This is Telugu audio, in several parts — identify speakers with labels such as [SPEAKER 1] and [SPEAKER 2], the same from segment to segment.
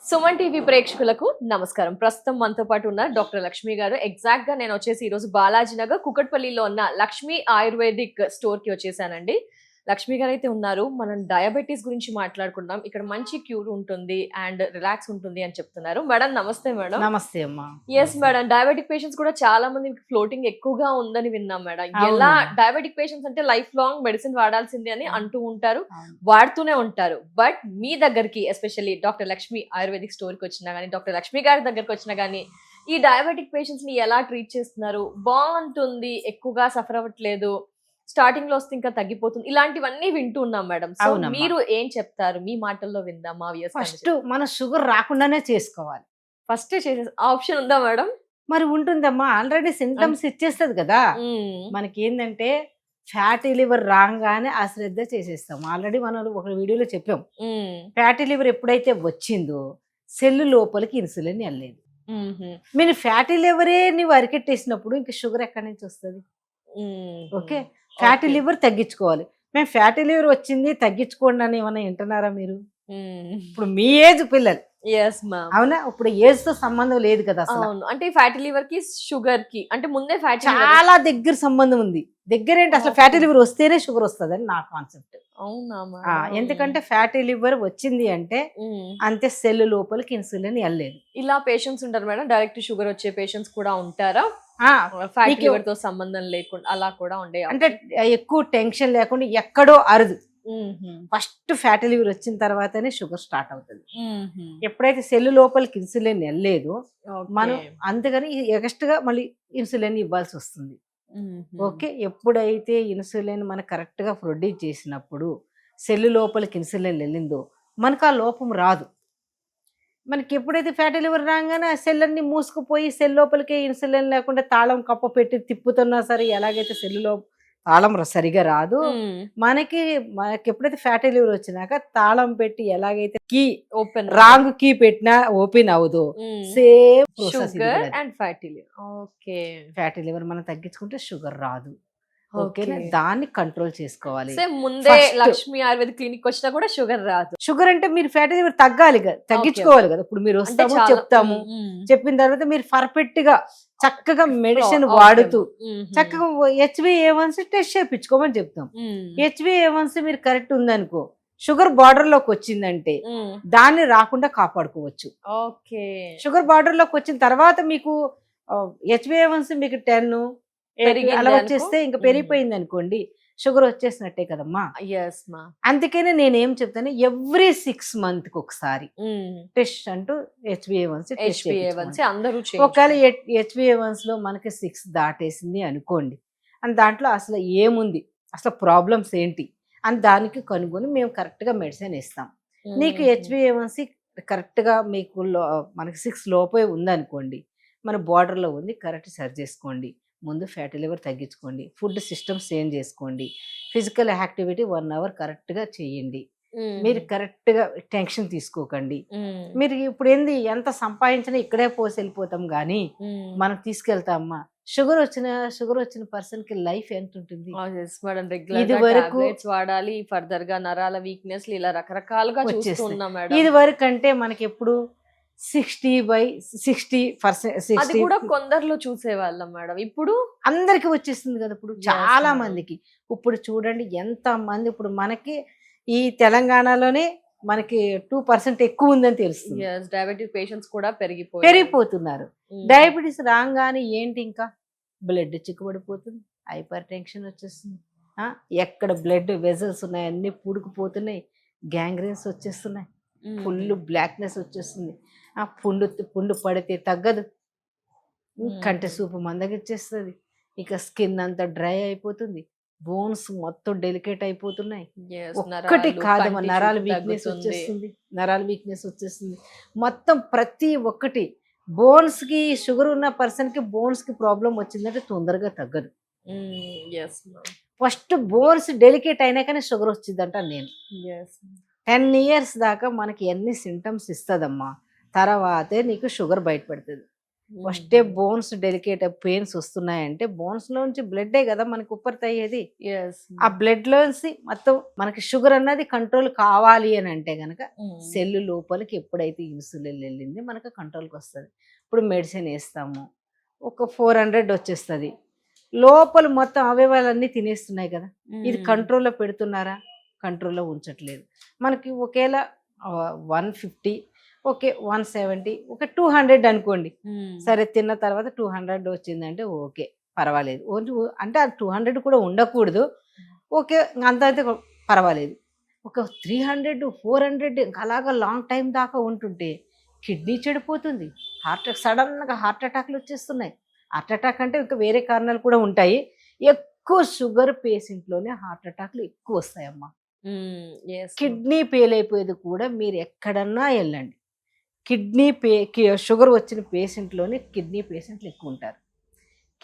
[SPEAKER 1] సుమన్ టీవీ ప్రేక్షకులకు నమస్కారం. ప్రస్తుతం మనతో పాటు ఉన్న డాక్టర్ లక్ష్మి గారు. ఎగ్జాక్ట్ గా నేను వచ్చేసి ఈ రోజు బాలాజీ నగర్ కుకట్పల్లిలో ఉన్న లక్ష్మి ఆయుర్వేదిక్ స్టోర్ కి వచ్చేసానండి. లక్ష్మి గారు అయితే ఉన్నారు. మనం డయాబెటీస్ గురించి మాట్లాడుకుందాం. ఇక్కడ మంచి క్యూర్ ఉంటుంది అండ్ రిలాక్స్ ఉంటుంది అని చెప్తున్నారు. మేడం నమస్తే మేడం.
[SPEAKER 2] నమస్తే అమ్మా.
[SPEAKER 1] ఎస్ మేడం, డయాబెటిక్ పేషెంట్స్ కూడా చాలా మంది ఫ్లోటింగ్ ఎక్కువగా ఉందని విన్నాం మేడం. ఎలా డయాబెటిక్ పేషెంట్స్ అంటే లైఫ్ లాంగ్ మెడిసిన్ వాడాల్సిందే అని అంటూ ఉంటారు, వాడుతూనే ఉంటారు. బట్ మీ దగ్గరికి especially doctor Lakshmi ayurvedic store కి వచ్చినా గానీ, డాక్టర్ లక్ష్మి గారి దగ్గరకు వచ్చినా గానీ ఈ డయాబెటిక్ పేషెంట్స్ ని ఎలా ట్రీట్ చేస్తున్నారు, బాగుంటుంది, ఎక్కువగా సఫర్ అవ్వట్లేదు, స్టార్టింగ్ లో వస్తే ఇంకా తగ్గిపోతుంది, ఇలాంటివన్నీ వింటూ ఉన్నాం మేడం. సో మీరు ఏం చెప్తారు? మీ మాటల్లో విందాం. మా
[SPEAKER 2] ఫస్ట్ మన షుగర్ రాకుండానే చేసుకోవాలి.
[SPEAKER 1] ఫస్ట్ చేసే ఆప్షన్ ఉందా మేడం?
[SPEAKER 2] మరి ఉంటుందమ్మా, ఆల్రెడీ సింటమ్స్ ఇచ్చేస్తుంది కదా. మనకి ఏంటంటే ఫ్యాటీ లివర్ రాగానే అశ్రద్ధ చేసేస్తాం. ఆల్రెడీ మనం ఒక వీడియోలో చెప్పాం, ఫ్యాటీ లివర్ ఎప్పుడైతే వచ్చిందో సెల్లు లోపలికి ఇన్సులిన్ వెళ్ళలేదు. మీరు ఫ్యాటీ లివరే నువ్వు అరికెట్టేసినప్పుడు ఇంకా షుగర్ ఎక్కడి నుంచి వస్తుంది? ఓకే, ఫ్యాటీ లివర్ తగ్గించుకోవాలి. మేము ఫ్యాటీ లివర్ వచ్చింది తగ్గించుకోండి అని ఏమన్నా వింటున్నారా మీరు? ఇప్పుడు మీ ఏజ్ పిల్లలు, అవునా? ఇప్పుడు ఏజ్ తో సంబంధం లేదు కదా అసలు.
[SPEAKER 1] అంటే ఫ్యాటీ లివర్ కి షుగర్ కి అంటే ముందే ఫ్యాటీ
[SPEAKER 2] చాలా దగ్గర సంబంధం ఉంది. దగ్గర ఏంటి, అసలు ఫ్యాటీ లివర్ వస్తేనే షుగర్ వస్తుంది అని నా కాన్సెప్ట్. ఎందుకంటే ఫ్యాటీ లివర్ వచ్చింది అంటే అంతే, సెల్ లోపలికి ఇన్సులిన్ వెళ్ళలేదు.
[SPEAKER 1] ఇలా పేషెంట్స్ ఉంటారు మేడం, డైరెక్ట్ షుగర్ వచ్చే పేషెంట్స్ కూడా ఉంటారా? ఫ్యాటీ లివర్ తో సంబంధం లేకుండా అలా కూడా ఉండే,
[SPEAKER 2] అంటే ఎక్కువ టెన్షన్ లేకుండా ఎక్కడో అరుదు. ఫస్ట్ ఫ్యాటీ లివర్ వచ్చిన తర్వాతనే షుగర్ స్టార్ట్ అవుతుంది. ఎప్పుడైతే సెల్ లోపలికి ఇన్సులిన్ వెళ్ళలేదో మనం అందుకని ఎగస్ట్గా మళ్ళీ ఇన్సులిన్ ఇవ్వాల్సి వస్తుంది. ఓకే, ఎప్పుడైతే ఇన్సులిన్ మనం కరెక్ట్ గా ప్రొడ్యూస్ చేసినప్పుడు సెల్ లోపలికి ఇన్సులిన్ వెళ్ళిందో మనకు ఆ లోపం రాదు. మనకి ఎప్పుడైతే ఫ్యాటీ లివర్ రాగానే ఆ సెల్ అన్ని మూసుకుపోయి సెల్ లోపలికి ఇన్సులిన్ లేకుండా తాళం కప్ప పెట్టి తిప్పుతున్నా సరే ఎలాగైతే సెల్లులో తాళం సరిగా రాదు, మనకి ఎప్పుడైతే ఫ్యాటీ లివర్ వచ్చినాక తాళం పెట్టి ఎలాగైతే కీ ఓపెన్ రాంగ్ కీ పెట్టినా ఓపెన్ అవ్వదు, same
[SPEAKER 1] sugar and fatty liver. Okay,
[SPEAKER 2] fatty liver మనం తగ్గించుకుంటే షుగర్ రాదు. ఓకేనా, దాన్ని కంట్రోల్ చేసుకోవాలి.
[SPEAKER 1] ముందే లక్ష్మి ఆయుర్వేదిక్ క్లినిక్ వచ్చినా కూడా షుగర్ రాదు.
[SPEAKER 2] షుగర్ అంటే మీరు ఫ్యాటీ లివర్ తగ్గాలి కదా, తగ్గించుకోవాలి కదా. ఇప్పుడు మీరు వస్తాము చెప్తాము, చెప్పిన తర్వాత మీరు పర్ఫెక్ట్ గా చక్కగా మెడిసిన్ వాడుతూ చక్కగా HbA1c టెస్ట్ చేయించుకోమని చెప్తాం. HbA1c మీరు కరెక్ట్ ఉందనుకో, షుగర్ బార్డర్ లోకి వచ్చిందంటే దాన్ని రాకుండా కాపాడుకోవచ్చు.
[SPEAKER 1] ఓకే,
[SPEAKER 2] షుగర్ బార్డర్ లోకి వచ్చిన తర్వాత మీకు HbA1c మీకు 10 అలా వచ్చేస్తే ఇంకా పెరిగిపోయింది అనుకోండి, షుగర్ వచ్చేసినట్టే కదమ్మా. అందుకనే నేనేం చెప్తాను, ఎవ్రీ 6 months ఒకసారి టెస్ట్ అంటూ HbA1c ఒకవేళ HbA1c లో మనకి 6 దాటేసింది అనుకోండి, అని దాంట్లో అసలు ఏముంది, అసలు ప్రాబ్లమ్స్ ఏంటి అని దానికి కనుగొని మేము కరెక్ట్ గా మెడిసిన్ ఇస్తాం. నీకు HbA1c కరెక్ట్ గా మీకు మనకి 6 లోపే ఉందనుకోండి, మన బార్డర్లో ఉంది, కరెక్ట్ సరి చేసుకోండి. ముందు ఫ్యాటీ లివర్ తగ్గించుకోండి, ఫుడ్ సిస్టమ్ చేంజ్ చేసుకోండి, ఫిజికల్ యాక్టివిటీ 1 hour కరెక్ట్గా చేయండి. మీరు కరెక్ట్గా టెన్షన్ తీసుకోకండి. మీరు ఇప్పుడు ఎంత సంపాదించినా ఇక్కడే పోసి వెళ్ళిపోతాం కానీ మనం తీసుకెళ్తామమ్మా. షుగర్ వచ్చిన పర్సన్ కి లైఫ్ ఎంత ఉంటుంది?
[SPEAKER 1] ఇది వరకు వాడాలి, ఫర్దర్ గా నరాల వీక్నెస్ ఇలా రకరకాలుగా వచ్చేస్తున్నాం.
[SPEAKER 2] ఇది వరకు అంటే మనకి ఎప్పుడు 60/60%
[SPEAKER 1] కూడా కొందరిలో చూసేవాళ్ళం మేడం, ఇప్పుడు
[SPEAKER 2] అందరికి వచ్చేస్తుంది కదా. ఇప్పుడు చాలా మందికి ఇప్పుడు చూడండి ఎంత మంది, ఇప్పుడు మనకి ఈ తెలంగాణలోనే మనకి 2% ఎక్కువ ఉందని తెలుస్తుంది.
[SPEAKER 1] డయాబెటిక్ పేషెంట్స్ కూడా
[SPEAKER 2] పెరిగిపోతున్నారు. డయాబెటీస్ రాగానే ఏంటి, ఇంకా బ్లడ్ చిక్కుబడిపోతుంది, హైపర్ టెన్షన్ వచ్చేస్తుంది, ఎక్కడ బ్లడ్ వెజల్స్ ఉన్నాయి అన్ని పూడుకుపోతున్నాయి, గ్యాంగ్రీన్స్ వచ్చేస్తున్నాయి, ఫుల్ బ్లాక్నెస్ వచ్చేస్తుంది, పుండు పడితే తగ్గదు, కంటి సూపు మందగిచ్చేస్తుంది, ఇక స్కిన్ అంతా డ్రై అయిపోతుంది, బోన్స్ మొత్తం డెలికేట్ అయిపోతున్నాయి. ఒక్కటి కాదు, నరాల వీక్నెస్ వచ్చేస్తుంది, మొత్తం ప్రతి ఒక్కటి. బోన్స్ కి షుగర్ ఉన్న పర్సన్ కి బోన్స్ కి ప్రాబ్లం వచ్చిందంటే తొందరగా తగ్గదు. ఫస్ట్ బోన్స్ డెలికేట్ అయినాకనే షుగర్ వచ్చిందంట. నేను 10 years దాకా మనకి ఎన్ని సింటమ్స్ ఇస్తుందమ్మా, తర్వాతే నీకు షుగర్ బయటపడుతుంది. ఫస్టే బోన్స్ డెలికేట్ పెయిన్స్ వస్తున్నాయంటే బోన్స్ లోంచి బ్లడ్డే కదా మనకి ఉప్పర్తి అయ్యేది. ఆ బ్లడ్ లోంచి మొత్తం మనకి షుగర్ అన్నది కంట్రోల్ కావాలి అని అంటే గనక సెల్ లోపలికి ఎప్పుడైతే ఇన్సులిన్ వెళ్ళింది మనకు కంట్రోల్కి వస్తుంది. ఇప్పుడు మెడిసిన్ వేస్తాము, ఒక 400 వచ్చేస్తుంది, లోపల మొత్తం అవయవాలన్నీ తినేస్తున్నాయి కదా. ఇది కంట్రోల్లో పెడుతున్నారా? కంట్రోల్లో ఉంచట్లేదు. మనకి ఒకేలా 150, ఓకే 170, ఒక 200 అనుకోండి. సరే తిన్న తర్వాత 200 వచ్చిందంటే ఓకే పర్వాలేదు. అంటే అది 200 కూడా ఉండకూడదు, ఓకే అంత అయితే పర్వాలేదు. ఒక 300, 400 అలాగా లాంగ్ టైం దాకా ఉంటుంటే కిడ్నీ చెడిపోతుంది. సడన్గా హార్ట్ అటాక్లు వచ్చేస్తున్నాయి. హార్ట్ అటాక్ అంటే ఇంకా వేరే కారణాలు కూడా ఉంటాయి. ఎక్కువ షుగర్ పేషెంట్లోనే హార్ట్ అటాక్లు ఎక్కువ వస్తాయమ్మా. కిడ్నీ ఫెయిల్ అయిపోయేది కూడా మీరు ఎక్కడన్నా వెళ్ళండి, షుగర్ వచ్చిన పేషెంట్లోనే కిడ్నీ పేషెంట్లు ఎక్కువ ఉంటారు.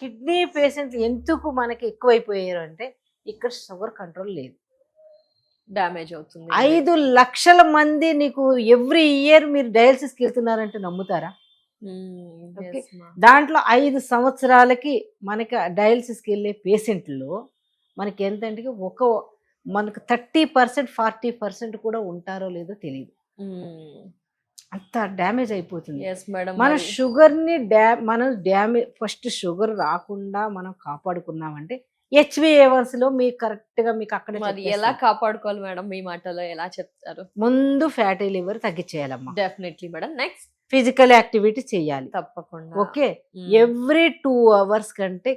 [SPEAKER 2] కిడ్నీ పేషెంట్లు ఎందుకు మనకి ఎక్కువైపోయారు అంటే ఇక్కడ షుగర్ కంట్రోల్ లేదు,
[SPEAKER 1] డ్యామేజ్ అవుతుంది.
[SPEAKER 2] 5 లక్షల మంది నీకు ఎవ్రీ ఇయర్ మీరు డయాలసిస్కి వెళ్తున్నారంటే నమ్ముతారా? దాంట్లో 5 సంవత్సరాలకి మనకి డయాలసిస్కి వెళ్ళే పేషెంట్లో మనకి ఎంతంటే మనకు 30%, 40% కూడా ఉంటారో లేదో తెలియదు. అంత డ్యామేజ్ అయిపోతుంది. మన షుగర్ని మనం ఫస్ట్ షుగర్ రాకుండా మనం కాపాడుకున్నామంటే HbA1cలో మీకు కరెక్ట్గా మీకు అక్కడ
[SPEAKER 1] ఎలా కాపాడుకోవాలి మేడం? మీ మాటలో ఎలా చెప్తారు?
[SPEAKER 2] ముందు ఫ్యాటీ లివర్ తగ్గించేయాలమ్మా.
[SPEAKER 1] Definitely madam. Next
[SPEAKER 2] physical activity చేయాలి తప్పకుండా. ఓకే, ఎవ్రీ 2 hours కంటే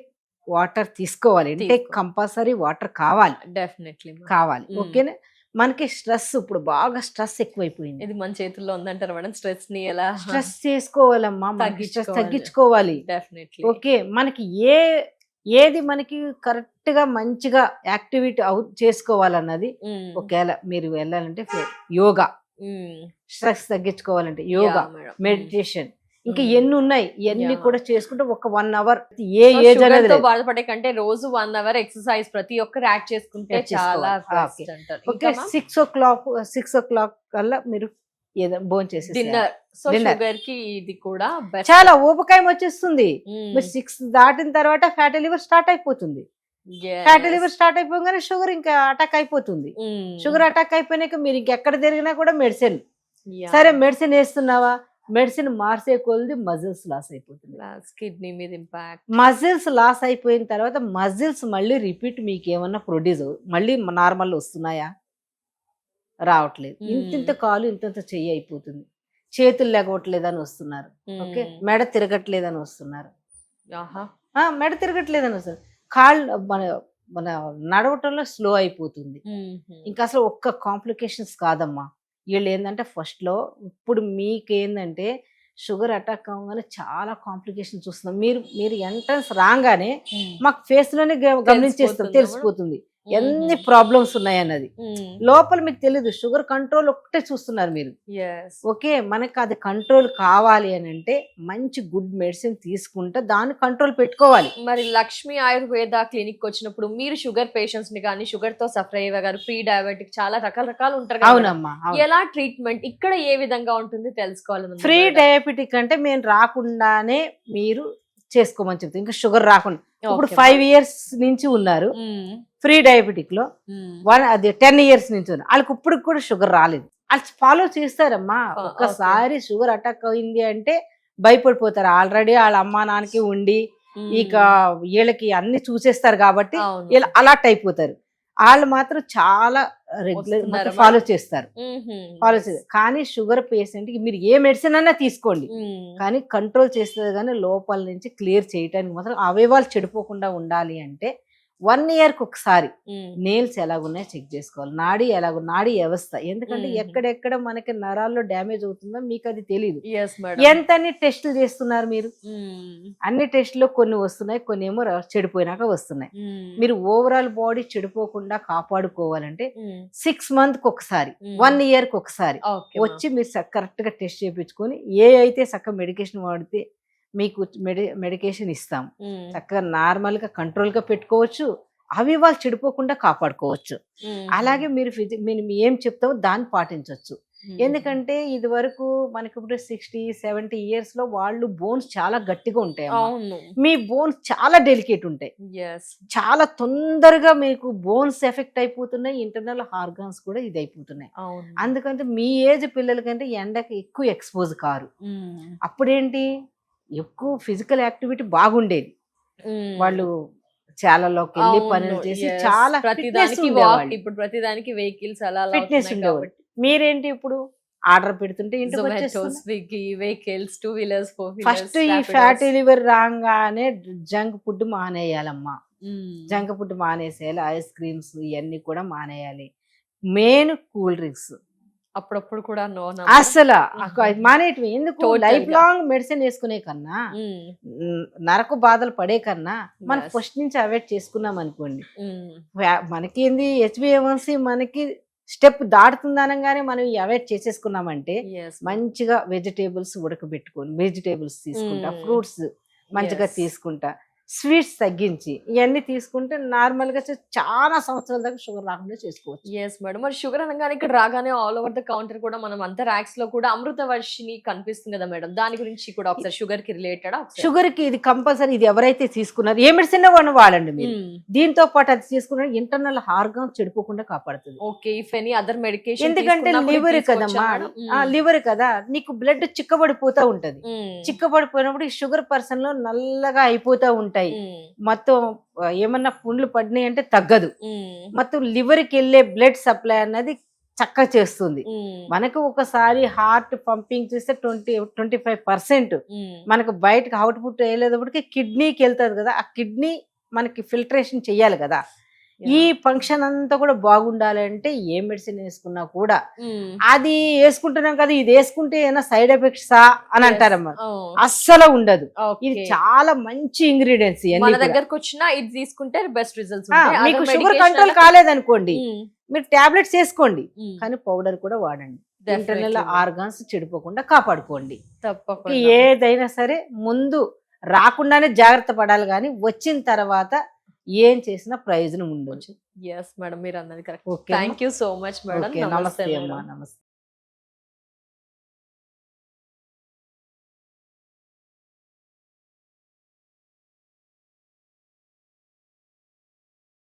[SPEAKER 2] వాటర్ తీసుకోవాలి. అంటే కంపల్సరీ వాటర్ కావాలి,
[SPEAKER 1] డెఫినెట్లీ
[SPEAKER 2] కావాలి. ఓకేనా? మనకి స్ట్రెస్ ఇప్పుడు బాగా స్ట్రెస్ ఎక్కువైపోయింది.
[SPEAKER 1] ఇది మన చేతుల్లో ఉందంటారు మేడం. స్ట్రెస్ ని ఎలా
[SPEAKER 2] స్ట్రెస్ చేసుకోవాలమ్మా, స్ట్రెస్ తగ్గించుకోవాలి.
[SPEAKER 1] డెఫినెట్లీ.
[SPEAKER 2] ఓకే, మనకి ఏది మనకి కరెక్ట్ గా మంచిగా యాక్టివిటీ చేసుకోవాలన్నది ఒకవేళ మీరు వెళ్ళాలంటే యోగా, స్ట్రెస్ తగ్గించుకోవాలంటే యోగా, మెడిటేషన్, ఇంకా ఎన్ని ఉన్నాయి ఇవన్నీ కూడా చేసుకుంటే ఒక 1 hour ఏ ఏజ్ అనేది
[SPEAKER 1] బాధపడే కంటే రోజు 1 hour ఎక్సర్సైజ్ ప్రతి ఒక్కరు యాడ్ చేసుకుంటే చాలా.
[SPEAKER 2] ఓకే, 6 o'clock కల్లా మీరు భోజనం చేసి
[SPEAKER 1] డిన్నర్. సో షుగర్ కి ఇది కూడా
[SPEAKER 2] చాలా ఊబకాయం వచ్చేస్తుంది. మీరు 6 దాటిన తర్వాత ఫ్యాటీ లివర్ స్టార్ట్ అయిపోతుంది. ఫ్యాటీ లివర్ స్టార్ట్ అయిపోగానే షుగర్ ఇంకా అటాక్ అయిపోతుంది. షుగర్ అటాక్ అయిపోయినాక మీరు ఇంకెక్కడ తిరిగినా కూడా మెడిసిన్. సరే మెడిసిన్ వేస్తున్నావా? మెడిసిన్ మార్చే కొద్ది మజిల్స్ లాస్ అయిపోతుంది,
[SPEAKER 1] కిడ్నీ మీద ఇంపాక్ట్.
[SPEAKER 2] మజిల్స్ లాస్ అయిపోయిన తర్వాత మజిల్స్ మళ్ళీ రిపీట్ మీకు ఏమన్నా ప్రొడ్యూస్ మళ్ళీ నార్మల్ వస్తున్నాయా? రావట్లేదు. ఇంతింత కాలు ఇంతంత చెయ్యి అయిపోతుంది, చేతులు లేకపోవట్లేదని వస్తున్నారు. ఓకే, మెడ తిరగట్లేదని వస్తున్నారు, మెడ తిరగట్లేదని వస్తున్నారు. కాళ్ళు మన నడవటంలో స్లో అయిపోతుంది. ఇంకా అసలు ఒక్క కాంప్లికేషన్స్ కాదమ్మా. వీళ్ళు ఏంటంటే ఫస్ట్లో ఇప్పుడు మీకేందంటే షుగర్ అటాక్ అవ్వగానే చాలా కాంప్లికేషన్ చూస్తున్నాం. మీరు ఎంట్రన్స్ రాగానే మాకు ఫేస్లోనే గమనించేస్తాం, తెలిసిపోతుంది ఎన్ని ప్రాబ్లమ్స్ ఉన్నాయన్నది. లోపల మీకు తెలియదు, షుగర్ కంట్రోల్ ఒక్కటే చూస్తున్నారు మీరు. ఓకే, మనకు అది కంట్రోల్ కావాలి అని అంటే మంచి గుడ్ మెడిసిన్ తీసుకుంటే దాన్ని కంట్రోల్ పెట్టుకోవాలి.
[SPEAKER 1] మరి లక్ష్మి ఆయుర్వేద క్లినిక్ వచ్చినప్పుడు మీరు షుగర్ పేషెంట్స్ ని కానీ, షుగర్ తో సఫర్ అయ్యేవారు, ప్రీ డయాబెటిక్ చాలా రకాలు ఉంటారు.
[SPEAKER 2] అవునమ్మా,
[SPEAKER 1] ఎలా ట్రీట్మెంట్ ఇక్కడ ఏ విధంగా ఉంటుంది తెలుసుకోవాలి.
[SPEAKER 2] ప్రీ డయాబెటిక్ అంటే మేము రాకుండానే మీరు చేసుకోమని చెప్తాం. ఇంకా షుగర్ రాకుండా ఇప్పుడు 5 years నుంచి ఉన్నారు ప్రీ డయాబెటిక్ లో, అది 10 years నుంచి ఉన్నారు. వాళ్ళకి ఇప్పుడు కూడా షుగర్ రాలేదు. వాళ్ళు ఫాలో చేస్తారమ్మా. ఒక్కసారి షుగర్ అటాక్ అయింది అంటే భయపడిపోతారు. ఆల్రెడీ వాళ్ళ అమ్మా నాన్నకి ఉండి ఇక వీళ్ళకి అన్ని చూసేస్తారు కాబట్టి వీళ్ళు అలర్ట్ అయిపోతారు. వాళ్ళు మాత్రం చాలా రెగ్యులర్ ఫాలో చేస్తారు. కానీ షుగర్ పేషెంట్ కి మీరు ఏ మెడిసిన్ అన్నా తీసుకోండి, కానీ కంట్రోల్ చేస్తుంది. కానీ లోపల నుంచి క్లియర్ చేయడానికి మాత్రం అవయవాలు చెడిపోకుండా ఉండాలి అంటే 1 yearకి ఒకసారి నేల్స్ ఎలాగున్నాయో చెక్ చేసుకోవాలి, నాడీ వ్యవస్థ. ఎందుకంటే ఎక్కడెక్కడ మనకి నరాల్లో డ్యామేజ్ అవుతుందో మీకు అది తెలియదు. ఎంత టెస్టులు చేస్తున్నారు మీరు? అన్ని టెస్టులో కొన్ని వస్తున్నాయి, కొన్ని ఏమో చెడిపోయినాక వస్తున్నాయి. మీరు ఓవరాల్ బాడీ చెడిపోకుండా కాపాడుకోవాలంటే 6 monthsకి ఒకసారి, 1 yearకి ఒకసారి వచ్చి మీరు కరెక్ట్ గా టెస్ట్ చేయించుకొని ఏ అయితే చక్కగా మెడికేషన్ వాడితే మీకు మెడికేషన్ ఇస్తాం, చక్కగా నార్మల్ గా కంట్రోల్ గా పెట్టుకోవచ్చు, అవి వాళ్ళు చెడిపోకుండా కాపాడుకోవచ్చు. అలాగే మీరు ఏం చెప్తామో దాన్ని పాటించవచ్చు. ఎందుకంటే ఇది వరకు మనకి ఇప్పుడు 60-70 ఇయర్స్ లో వాళ్ళు బోన్స్ చాలా గట్టిగా ఉంటాయి అమ్మా.
[SPEAKER 1] అవును.
[SPEAKER 2] మీ బోన్స్ చాలా డెలికేట్ ఉంటాయి,
[SPEAKER 1] ఎస్.
[SPEAKER 2] చాలా తొందరగా మీకు బోన్స్ ఎఫెక్ట్ అయిపోతున్నాయి, ఇంటర్నల్ ఆర్గాన్స్ కూడా ఇది అయిపోతున్నాయి.
[SPEAKER 1] అవును.
[SPEAKER 2] అందుకంటే మీ ఏజ్ పిల్లలకంటే ఎండకి ఎక్కువ ఎక్స్పోజ్ కారు.
[SPEAKER 1] మ్మ్.
[SPEAKER 2] అప్పుడేంటి ఎక్కువ ఫిజికల్ యాక్టివిటీ బాగుండేది,
[SPEAKER 1] మ్మ్.
[SPEAKER 2] వాళ్ళు చాలాలోకి వెళ్ళి
[SPEAKER 1] అవును,
[SPEAKER 2] పనులు చేసి
[SPEAKER 1] yes.
[SPEAKER 2] చాలా
[SPEAKER 1] ప్రతిదానికి walk, ఇప్పుడు ప్రతిదానికి వెహికల్స్ అలా అలా
[SPEAKER 2] ఫిట్నెస్
[SPEAKER 1] అవుతున్నాయి
[SPEAKER 2] ఉండేవాళ్ళు.
[SPEAKER 1] కాబట్టి
[SPEAKER 2] మీరేంటి ఇప్పుడు ఆర్డర్ పెడుతుంటే ఇంటికి
[SPEAKER 1] జొమాటో,
[SPEAKER 2] వచ్చేస్తుంది.
[SPEAKER 1] స్విగ్గీ, వెహికల్స్, 2 వీలర్స్, 4
[SPEAKER 2] ఫస్ట్ ఈ ఫ్యాటీ లివర్ రాగానే జంక్ ఫుడ్ మానేయాలమ్మా. జంక్ ఫుడ్ మానేసేయాలి, ఐస్ క్రీమ్స్ ఇవన్నీ కూడా మానేయాలి, మెయిన్ కూల్ డ్రింక్స్
[SPEAKER 1] అప్పుడప్పుడు కూడా నో
[SPEAKER 2] అసలు మానేయటం ఎందుకు?
[SPEAKER 1] Totally
[SPEAKER 2] లైఫ్
[SPEAKER 1] గా.
[SPEAKER 2] లాంగ్ మెడిసిన్ వేసుకునే కన్నా నరకు బాధలు పడే కన్నా మనం
[SPEAKER 1] Yes.
[SPEAKER 2] ఫస్ట్ నుంచి అవాయిడ్ చేసుకున్నాం అనుకోండి, మనకి ఏంది HbA1c మనకి స్టెప్ దాటుతుందనగానే మనం అవాయిడ్ చేసేసుకున్నామంటే మంచిగా వెజిటేబుల్స్ ఉడకబెట్టుకొని వెజిటేబుల్స్ తీసుకుంటా,
[SPEAKER 1] Mm.
[SPEAKER 2] ఫ్రూట్స్ మంచిగా
[SPEAKER 1] Yes.
[SPEAKER 2] తీసుకుంటా, స్వీట్స్ తగ్గించి ఇవన్నీ తీసుకుంటే నార్మల్ గా చాలా సంవత్సరాల దాకా షుగర్ రాకుండా చేసుకోవచ్చు.
[SPEAKER 1] Yes madam. మరి షుగర్ అనగానే ఇక్కడ రాగానే ఆల్ ఓవర్ ద కౌంటర్ కూడా మనం అంతా ర్యాక్స్ లో కూడా అమృతవర్షిని కనిపిస్తుంది కదా మేడం, దాని గురించి కూడా ఒకసారి షుగర్ కి రిలేటెడ్
[SPEAKER 2] షుగర్ కి ఇది కంపల్సరీ, ఇది ఎవరైతే తీసుకున్నారు ఏ మెడిసిన్ వాడండి మీరు, దీంతో పాటు అది తీసుకున్న ఇంటర్నల్ ఆర్గాన్స్ చెడిపోకుండా కాపాడుతుంది.
[SPEAKER 1] Okay. If any other medication
[SPEAKER 2] ఎందుకంటే లివర్ కదమ్మా, లివర్ కదా, నీకు బ్లడ్ చిక్కబడిపోతా ఉంటది, చిక్కబడిపోయినప్పుడు ఈ షుగర్ పర్సన్ లో నల్లగా అయిపోతా ఉంటాయి, మొత్తం ఏమన్నా పుండ్లు పడినాయి అంటే తగ్గదు, మొత్తం లివర్ కి వెళ్ళే బ్లడ్ సప్లై అన్నది చక్కగా చేస్తుంది. మనకు ఒకసారి హార్ట్ పంపింగ్ చేస్తే 20-25% మనకు బయటకు అవుట్పుట్ వేయలేదప్పటికి కిడ్నీకి వెళ్తుంది కదా, ఆ కిడ్నీ మనకి ఫిల్టరేషన్ చెయ్యాలి కదా. ఈ ఫంక్షన్ అంతా కూడా బాగుండాలి అంటే ఏ మెడిసిన్ వేసుకున్నా కూడా అది వేసుకుంటున్నాం కదా, ఇది వేసుకుంటే ఏమైనా సైడ్ ఎఫెక్ట్సా అని అంటారమ్మా. అస్సలు ఉండదు, ఇది చాలా మంచి ఇంగ్రీడియంట్స్.
[SPEAKER 1] మన దగ్గరకు వచ్చినా ఇది తీసుకుంటే బెస్ట్ రిజల్ట్స్.
[SPEAKER 2] మీకు షుగర్ కంట్రోల్ కాలేదనుకోండి, మీరు టాబ్లెట్స్ వేసుకోండి, కానీ పౌడర్ కూడా వాడండి, ఇంటర్నల్ ఆర్గాన్స్ చెడిపోకుండా కాపాడుకోండి.
[SPEAKER 1] తప్పకుండా
[SPEAKER 2] ఏదైనా సరే ముందు రాకుండానే జాగ్రత్త పడాలి, కానీ వచ్చిన తర్వాత ఏం చేసినా ప్రయోజనం ఉండొచ్చు.
[SPEAKER 1] ఎస్ మేడం, మీరు అన్నది correct.
[SPEAKER 2] Okay,
[SPEAKER 1] thank you so much madam.
[SPEAKER 2] నమస్తే అమ్మా. నమస్తే.